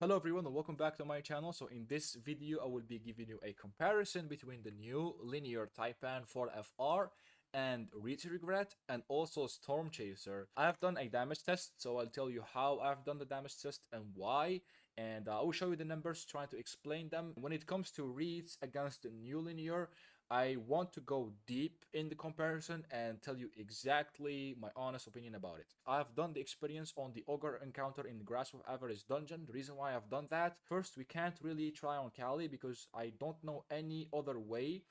Hello everyone and welcome back to my channel. So in this video I will be giving you a comparison between the new linear TAIPAN-4FR and Reach Regret and also Storm Chaser. I have done a damage test, so I'll tell you how I've done the damage test and why, and I will show you the numbers trying to explain them. When it comes to reads against the new linear, I want to go deep in the comparison and tell you exactly my honest opinion about it. I've done the experience on the Ogre encounter in the Grasp of Avarice dungeon. The reason why I've done that, first, we can't really try on Kali because I don't know any other way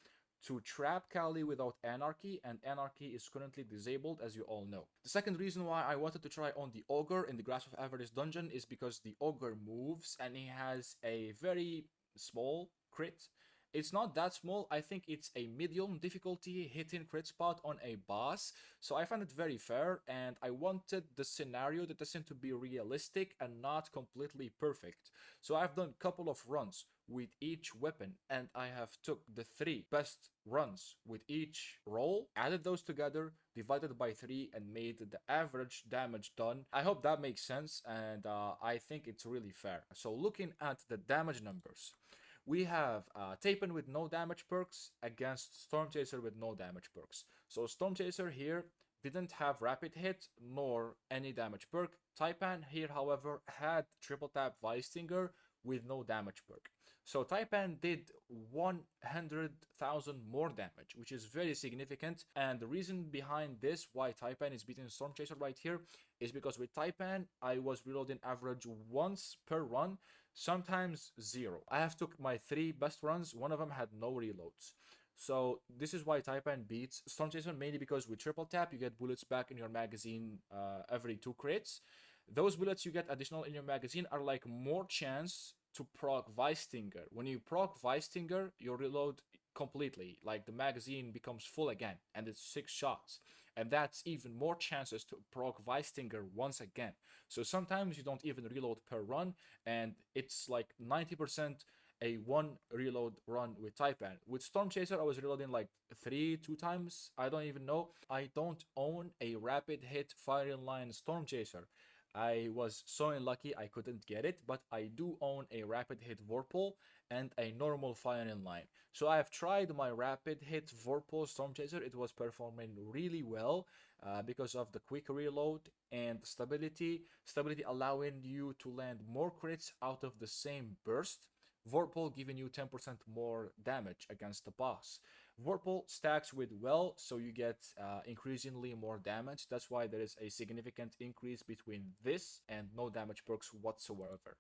to trap Kali without Anarchy, and Anarchy is currently disabled, as you all know. The second reason why I wanted to try on the Ogre in the Grasp of Avarice dungeon is because the Ogre moves and he has a very small crit. It's not that small. I think it's a medium difficulty hitting crit spot on a boss. So I find it very fair, and I wanted the scenario that doesn't to be realistic and not completely perfect. So I've done a couple of runs with each weapon, and I have took the 3 best runs with each roll, added those together, divided by 3, and made the average damage done. I hope that makes sense, and I think it's really fair. So looking at the damage numbers, we have TAIPAN with no damage perks against Storm Chaser with no damage perks. So Storm Chaser here didn't have rapid hit nor any damage perk. TAIPAN here, however, had triple tap Weistinger with no damage perk. So TAIPAN did 100,000 more damage, which is very significant. And the reason behind this, why TAIPAN is beating Storm Chaser right here, is because with TAIPAN, I was reloading average once per run, sometimes 0. I have took my 3 best runs, one of them had no reloads. So this is why TAIPAN beats Storm Chaser, mainly because with triple tap, you get bullets back in your magazine every 2 crates. Those bullets you get additional in your magazine are like more chance to proc Weistinger. When you proc Weistinger, you reload completely. Like the magazine becomes full again, and it's 6 shots. And that's even more chances to proc Weistinger once again. So sometimes you don't even reload per run, and it's like 90% a 1 reload run with TAIPAN. With Storm Chaser, I was reloading like 2 times. I don't even know. I don't own a rapid hit firing line Storm Chaser. I was so unlucky I couldn't get it, but I do own a rapid hit Vorpal and a normal firing line. So I have tried my rapid hit Vorpal Storm Chaser. It was performing really well because of the quick reload and stability. Stability allowing you to land more crits out of the same burst. Vorpal giving you 10% more damage against the boss. Vorpal stacks with well, so you get increasingly more damage. That's why there is a significant increase between this and no damage perks whatsoever.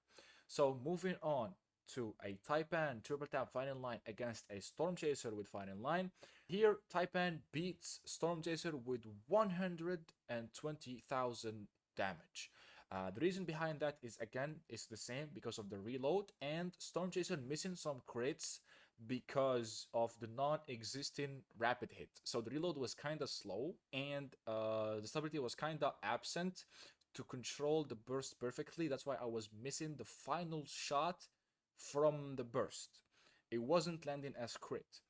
So moving on to a TAIPAN triple tap firing line against a Storm Chaser with firing line. Here, TAIPAN beats Storm Chaser with 120,000 damage. The reason behind that is, again, is the same because of the reload and Storm Chaser missing some crits because of the non-existing rapid hit. So the reload was kind of slow, and the stability was kind of absent to control the burst perfectly. That's why I was missing the final shot from the burst. It wasn't landing as crit.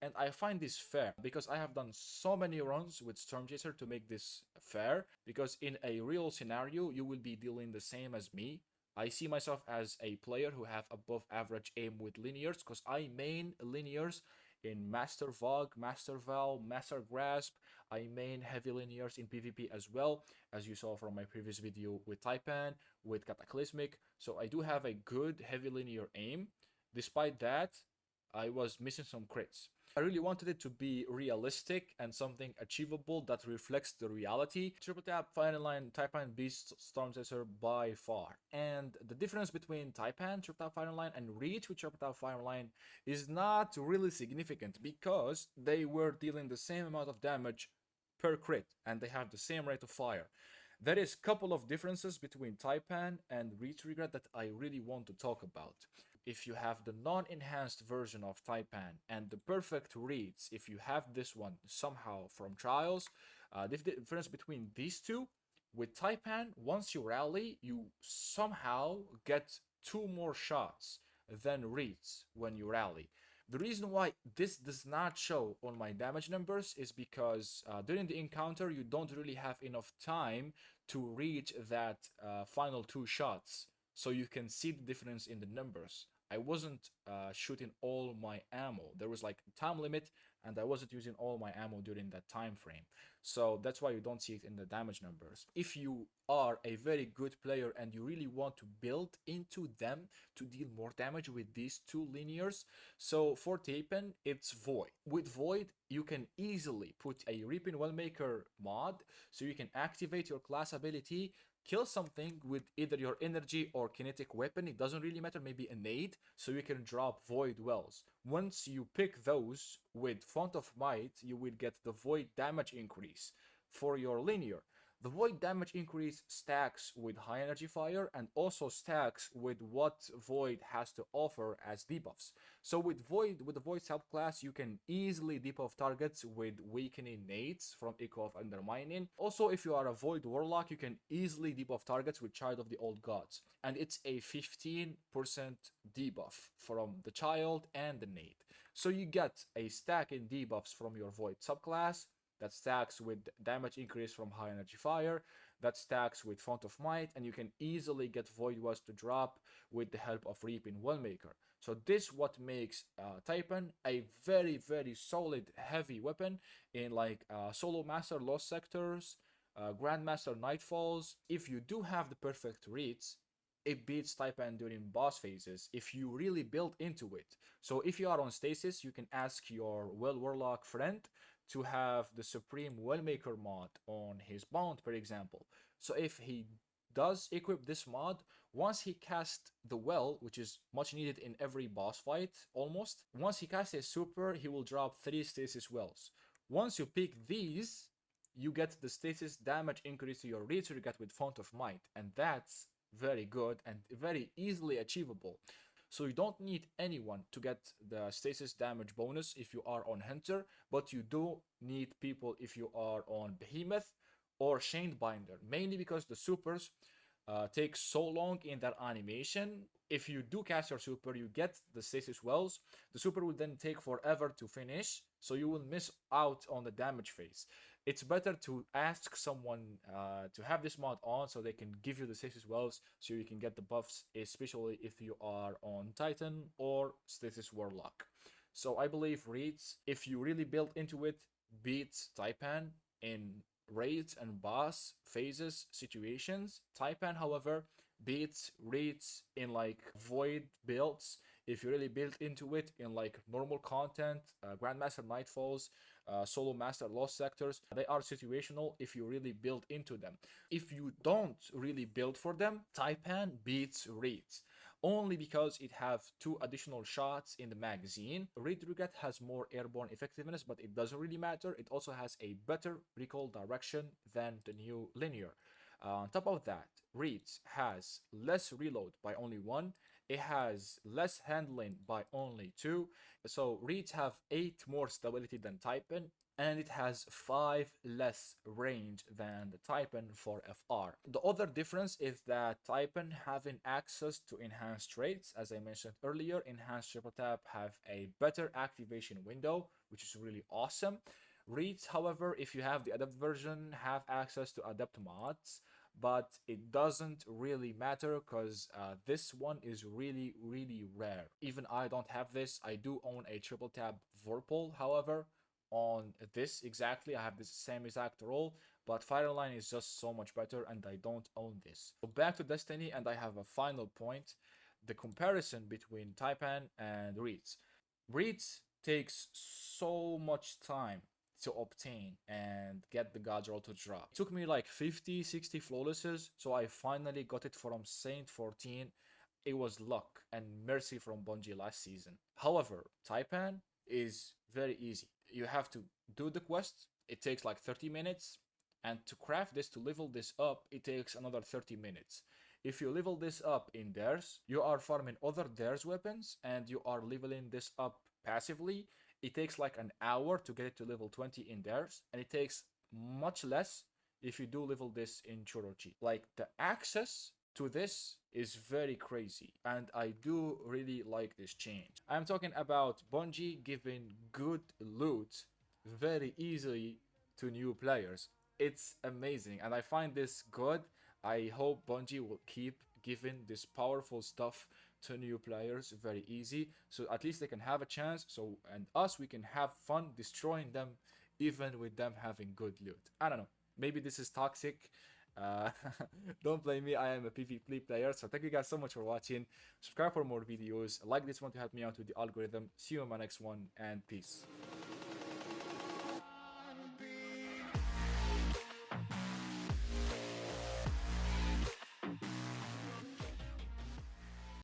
And I find this fair because I have done so many runs with Storm Chaser to make this fair, because in a real scenario you will be dealing the same as me. I see myself as a player who have above average aim with linears because I main linears in Master Vogue, Master Val, Master Grasp. I main heavy linears in PvP as well, as you saw from my previous video with TAIPAN, with Cataclysmic. So I do have a good heavy linear aim. Despite that, I was missing some crits. I really wanted it to be realistic and something achievable that reflects the reality. Triple tap firing line TAIPAN beats Storm Chaser by far. And the difference between TAIPAN triple tap firing line and Reach with triple tap firing line is not really significant because they were dealing the same amount of damage per crit and they have the same rate of fire. There is a couple of differences between TAIPAN and Reach Regret that I really want to talk about. If you have the non-enhanced version of TAIPAN and the perfect reads, if you have this one somehow from trials, the difference between these two, with TAIPAN, once you rally, you somehow get 2 more shots than reads when you rally. The reason why this does not show on my damage numbers is because during the encounter you don't really have enough time to reach that final 2 shots so you can see the difference in the numbers. I wasn't shooting all my ammo. There was like a time limit, and I wasn't using all my ammo during that time frame. So that's why you don't see it in the damage numbers. If you are a very good player and you really want to build into them to deal more damage with these two linears, so for Tapen, it's Void. With Void, you can easily put a Reaping Wellmaker mod, so you can activate your class ability, kill something with either your energy or kinetic weapon. It doesn't really matter, maybe a nade, so you can drop Void Wells. Once you pick those with Font of Might, you will get the Void damage increase for your linear. The Void damage increase stacks with high energy fire and also stacks with what Void has to offer as debuffs. So with the Void subclass, you can easily debuff targets with weakening nades from Echo of Undermining. Also, if you are a Void Warlock, you can easily debuff targets with Child of the Old Gods. And it's a 15% debuff from the Child and the nade. So you get a stack in debuffs from your Void subclass, that stacks with damage increase from high energy fire, that stacks with Font of Might, and you can easily get Void Wells to drop with the help of Reaping Wellmaker. So this what makes Taipan a very, very solid heavy weapon in like Solo Master Lost Sectors, Grandmaster Nightfalls. If you do have the perfect reads, it beats Taipan during boss phases if you really build into it. So if you are on stasis, you can ask your Well Warlock friend to have the Supreme Wellmaker mod on his Bond, for example. So if he does equip this mod, once he casts the Well, which is much needed in every boss fight, almost, once he casts his super, he will drop 3 Stasis Wells. Once you pick these, you get the Stasis damage increase to your reach you get with Font of Might, and that's very good and very easily achievable. So you don't need anyone to get the stasis damage bonus if you are on Hunter, but you do need people if you are on Behemoth or Chained Binder, mainly because the supers take so long in their animation. If you do cast your super, you get the stasis wells. The super will then take forever to finish, so you will miss out on the damage phase. It's better to ask someone to have this mod on so they can give you the stasis wells so you can get the buffs, especially if you are on Titan or Stasis Warlock. So I believe Reeds, if you really build into it, beats Taipan in raids and boss phases situations. Taipan, however, beats Reeds in like void builds if you really build into it in like normal content, Grandmaster Nightfalls, Solo Master Lost Sectors. They are situational if you really build into them. If you don't really build for them, Taipan beats Reeds. Only because it have 2 additional shots in the magazine. Reed Regret has more airborne effectiveness, but it doesn't really matter. It also has a better recoil direction than the new linear. On top of that, Reeds has less reload by only 1. It has less handling by only 2. So Reeds have 8 more stability than Taipan, and it has 5 less range than the TAIPAN-4FR. The other difference is that Taipan having access to enhanced traits. As I mentioned earlier, enhanced triple tap have a better activation window, which is really awesome. Reeds, however, if you have the adept version, have access to adept mods, but it doesn't really matter because this one is really, really rare. Even I don't have this. I do own a triple tap Vorpal, however. On this exactly, I have this same exact role, but Fireline is just so much better and I don't own this. So back to Destiny, and I have a final point: the comparison between Taipan and Reeds. Reeds takes so much time to obtain and get the God's Roll to drop. It took me like 50-60 flawlesses, so I finally got it from Saint 14. It was luck and mercy from Bungie last season. However, Taipan is very easy. You have to do the quest. It takes like 30 minutes, and to craft this, to level this up, it takes another 30 minutes. If you level this up in theirs, you are farming other theirs weapons and you are leveling this up passively. It takes like an hour to get it to level 20 in theirs, and it takes much less if you do level this in Chorochi. Like, the access to this is very crazy, and I do really like this change. I'm talking about Bungie giving good loot very easily to new players. It's amazing, and I find this good. I hope Bungie will keep giving this powerful stuff to new players very easy, so at least they can have a chance, so and us, we can have fun destroying them even with them having good loot. I don't know, maybe this is toxic. uh, don't blame me, I am a PvP player. So thank you guys so much for watching. Subscribe for more videos, like this one to help me out with the algorithm. See you in my next one, and peace.